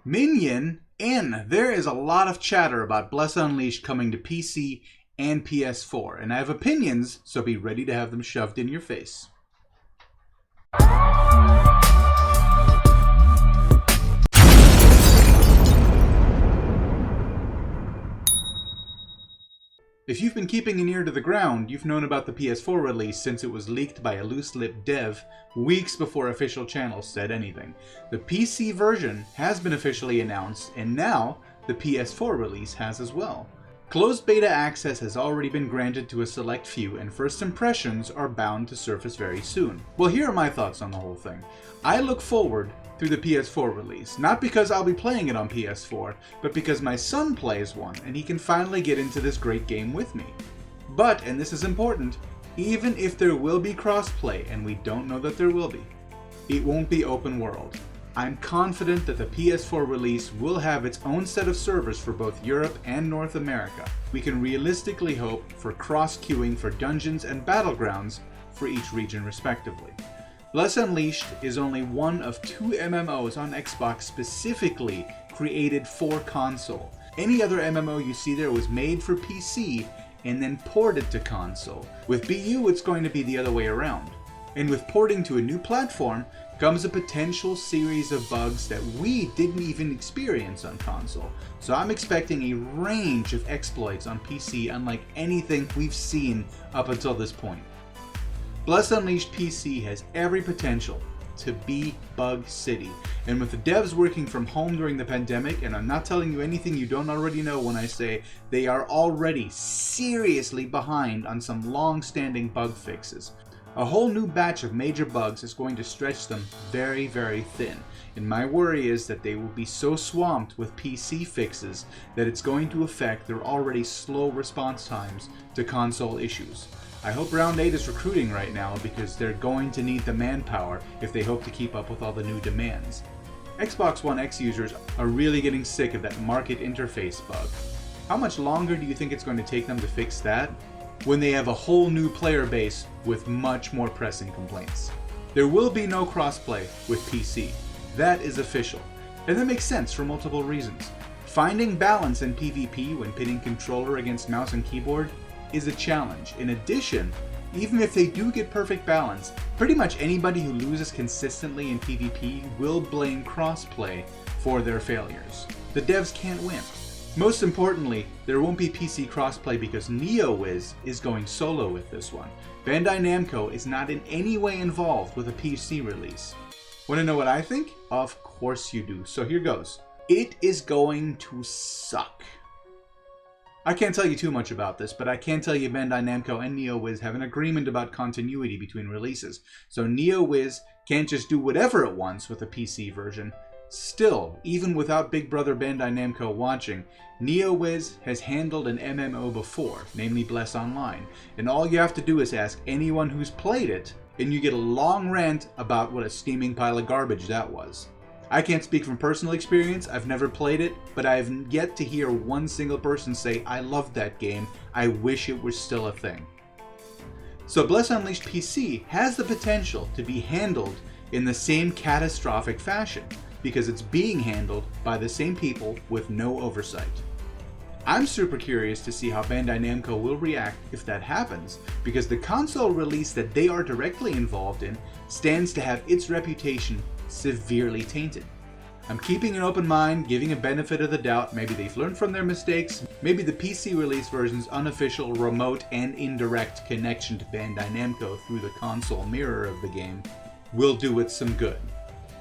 Minion in! There is a lot of chatter about Bless Unleashed coming to PC and PS4, and I have opinions, so be ready to have them shoved in your face. If you've been keeping an ear to the ground, you've known about the PS4 release since it was leaked by a loose-lipped dev weeks before official channels said anything. The PC version has been officially announced, and now the PS4 release has as well. Closed beta access has already been granted to a select few, and first impressions are bound to surface very soon. Well, here are my thoughts on the whole thing. I look forward through the PS4 release, not because I'll be playing it on PS4, but because my son plays one, and he can finally get into this great game with me. But, and this is important, even if there will be crossplay, and we don't know that there will be, it won't be open world. I'm confident that the PS4 release will have its own set of servers for both Europe and North America. We can realistically hope for cross-queuing for dungeons and battlegrounds for each region respectively. Bless Unleashed is only one of 2 MMOs on Xbox specifically created for console. Any other MMO you see there was made for PC and then ported to console. With BU, it's going to be the other way around. And with porting to a new platform comes a potential series of bugs that we didn't even experience on console. So I'm expecting a range of exploits on PC unlike anything we've seen up until this point. Bless Unleashed PC has every potential to be Bug City, and with the devs working from home during the pandemic, and I'm not telling you anything you don't already know when I say they are already seriously behind on some long-standing bug fixes. A whole new batch of major bugs is going to stretch them very, very thin, and my worry is that they will be so swamped with PC fixes that it's going to affect their already slow response times to console issues. I hope Round 8 is recruiting right now because they're going to need the manpower if they hope to keep up with all the new demands. Xbox One X users are really getting sick of that market interface bug. How much longer do you think it's going to take them to fix that when they have a whole new player base with much more pressing complaints? There will be no crossplay with PC. That is official. And that makes sense for multiple reasons. Finding balance in PvP when pitting controller against mouse and keyboard is a challenge. In addition, even if they do get perfect balance, pretty much anybody who loses consistently in PvP will blame crossplay for their failures. The devs can't win. Most importantly, there won't be PC crossplay because NeoWiz is going solo with this one. Bandai Namco is not in any way involved with a PC release. Want to know what I think? Of course you do. So here goes. It is going to suck. I can't tell you too much about this, but I can tell you Bandai Namco and NeoWiz have an agreement about continuity between releases. So NeoWiz can't just do whatever it wants with the PC version. Still, even without Big Brother Bandai Namco watching, NeoWiz has handled an MMO before, namely Bless Online, and all you have to do is ask anyone who's played it, and you get a long rant about what a steaming pile of garbage that was. I can't speak from personal experience, I've never played it, but I have yet to hear one single person say, I loved that game, I wish it was still a thing. So Bless Unleashed PC has the potential to be handled in the same catastrophic fashion, because it's being handled by the same people with no oversight. I'm super curious to see how Bandai Namco will react if that happens, because the console release that they are directly involved in stands to have its reputation severely tainted. I'm keeping an open mind, giving a benefit of the doubt. Maybe they've learned from their mistakes. Maybe the PC release version's unofficial remote and indirect connection to Bandai Namco through the console mirror of the game will do it some good.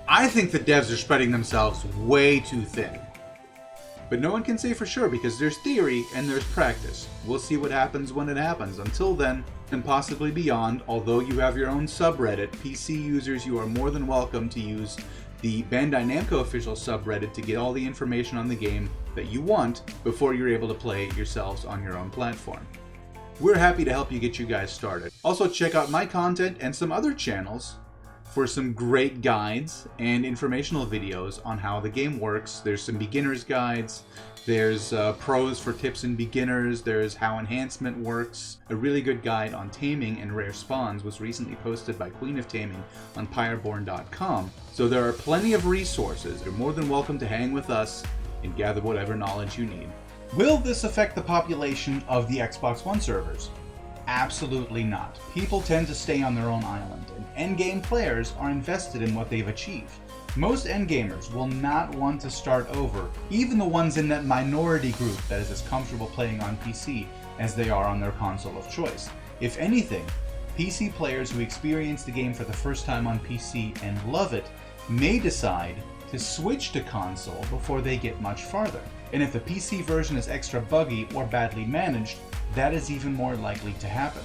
I think the devs are spreading themselves way too thin. But no one can say for sure because there's theory and there's practice. We'll see what happens when it happens. Until then, and possibly beyond, although you have your own subreddit, PC users, you are more than welcome to use the Bandai Namco official subreddit to get all the information on the game that you want before you're able to play it yourselves on your own platform. We're happy to help you get you guys started. Also check out my content and some other channels for some great guides and informational videos on how the game works. There's some beginner's guides, there's pros for tips and beginners, there's how enhancement works. A really good guide on taming and rare spawns was recently posted by Queen of Taming on pyreborn.com. So there are plenty of resources. You're more than welcome to hang with us and gather whatever knowledge you need. Will this affect the population of the Xbox One servers? Absolutely not. People tend to stay on their own island, and endgame players are invested in what they've achieved. Most endgamers will not want to start over, even the ones in that minority group that is as comfortable playing on PC as they are on their console of choice. If anything, PC players who experience the game for the first time on PC and love it may decide to switch to console before they get much farther. And if the PC version is extra buggy or badly managed, that is even more likely to happen.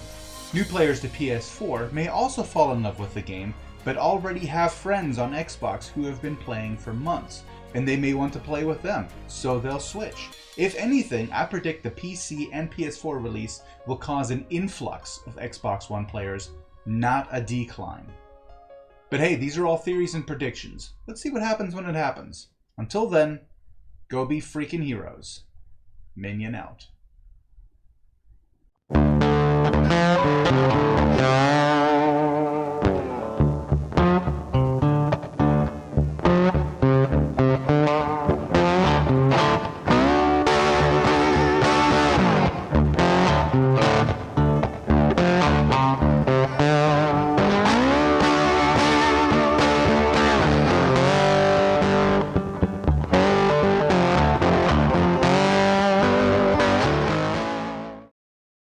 New players to PS4 may also fall in love with the game, but already have friends on Xbox who have been playing for months, and they may want to play with them, so they'll switch. If anything, I predict the PC and PS4 release will cause an influx of Xbox One players, not a decline. But hey, these are all theories and predictions. Let's see what happens when it happens. Until then, go be freaking heroes. Minion out.